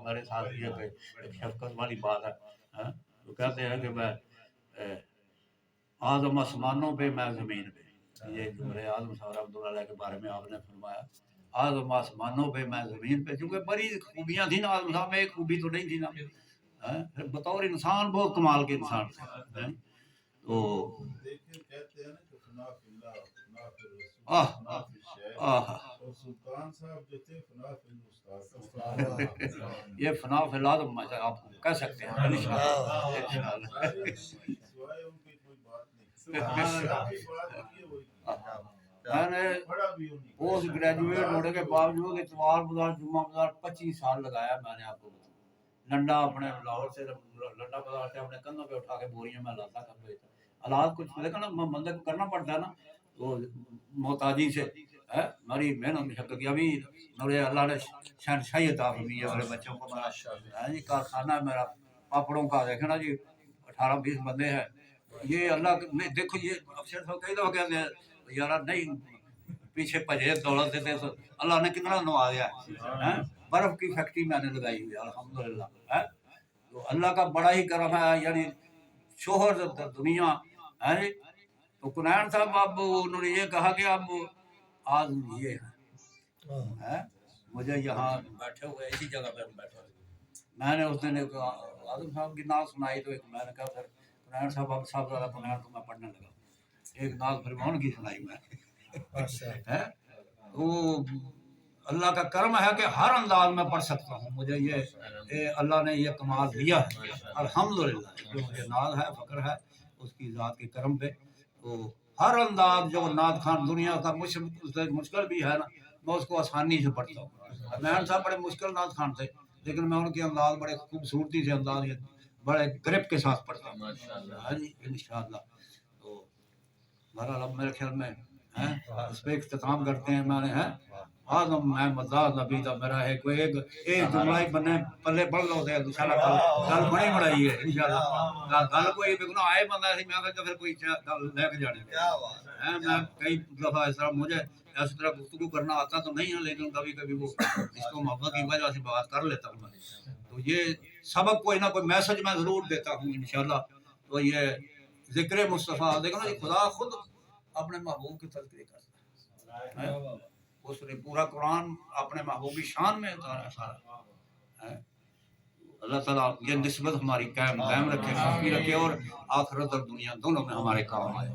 میرے ساتھ یہ کہ ایک شفقت والی بات ہے تو کہتے ہیں کہ میں آدم آسمانوں پہ میں زمین پہ، یہ جملے اعظم صاحب رحمۃ اللہ علیہ کے بارے میں آپ نے فرمایا آدم آسمانوں پہ میں زمین پہ، چونکہ بڑی خوبیاں تھیں نا آدم صاحب میں، ایک خوبی تو نہیں تھی نا، پھر بطور انسان بہت کمال کے انسان تھے تو سلطان صاحب جو تھے فنا فی الاستاد، یہ فنا فی العالم آپ کہہ سکتے ہیں میں نے پوسٹ گریجویٹ ہونے کے باوجود اتوار بازار جمعہ بازار 25 سال لگایا میں نے، آپ کو لنڈا اپنے لاہور سے لنڈا بازار سے اپنے کندھوں پہ اٹھا کے بوریاں میں لاتا کر بیچتا، حالات کچھ دیکھا نا بندے کو کرنا پڑتا ہے نا، تو محتاجی سے ہماری محنت مشقت ابھی میرے اللہ نے شہنشاہی عطا فرمائی ہے میرے بچوں کو، جی کارخانہ ہے میرا پاپڑوں کا، دیکھیں نا جی 18-20 بندے ہیں، یہ اللہ دیکھو یہ افسر صاحب کئی دفعہ کہتے ہیں یار نہیں پیچھے بھجے دولت دیتے تو اللہ نے کتنا نوازا ہے، برف کی فیکٹری میں نے لگائی ہوئی ہے الحمدللہ، تو اللہ کا بڑا ہی کرم ہے، یعنی شوہر دنیا ہے تو کنین صاحب اب انہوں نے یہ کہا کہ اب آج یہ ہے مجھے یہاں بیٹھے ہوئے اسی جگہ پہ بیٹھے ہوئے، میں نے اس دن ایک اعظم صاحب کی نعت سنائی تو ایک میں نے کہا پھر کنین صاحب اب صاحب زیادہ کنین تو میں پڑھنے لگا، ایک نعت فرمان کی سنائی میں تو اللہ کا کرم ہے کہ ہر انداز میں پڑھ سکتا ہوں، مجھے یہ اللہ نے یہ کمال دیا ہے الحمدللہ، جو مجھے ناز ہے فخر ہے اس کی ذات کے کرم پہ، تو ہر انداز جو نعت خان دنیا کا مشکل بھی ہے نا میں اس کو آسانی سے پڑھتا ہوں، میں صاحب بڑے مشکل نعت خان تھے لیکن میں ان کے انداز بڑے خوبصورتی سے انداز بڑے گرپ کے ساتھ پڑھتا ہوں انشاءاللہ، تو بہرحال اب میرے خیال میں اس پہ اختتام کرتے ہیں، میں نے آدم میں مزاد نبی دا میرا ہے کوئی ایک جملہ ہی بنے پلے پڑھ لو دے انشاءاللہ گل بڑی بڑائی ہے انشاءاللہ، گل کوئی بگنا آئے بندہ سی میں تو پھر کوئی گل لے کے جانے میں کئی دفعہ اس طرح مجھے اس طرح گفتگو کرنا آتا تو نہیں ہے لیکن کبھی کبھی وہ اس کو محبت کی وجہ سے بات کر لیتا ہوں میں، تو یہ سبق کوئی نہ کوئی میسج میں ضرور دیتا ہوں انشاءاللہ، تو یہ ذکر مصطفیٰ دیکھو نا خدا خود اپنے محبوب کی تذکرے کرتا ہے، اس نے پورا قرآن اپنے محبوبی شان میں اتارا سارا، اللہ تعالیٰ یہ نسبت ہماری قائم رکھے، باقی رکھے اور آخرت اور دنیا دونوں میں ہمارے کام آئے۔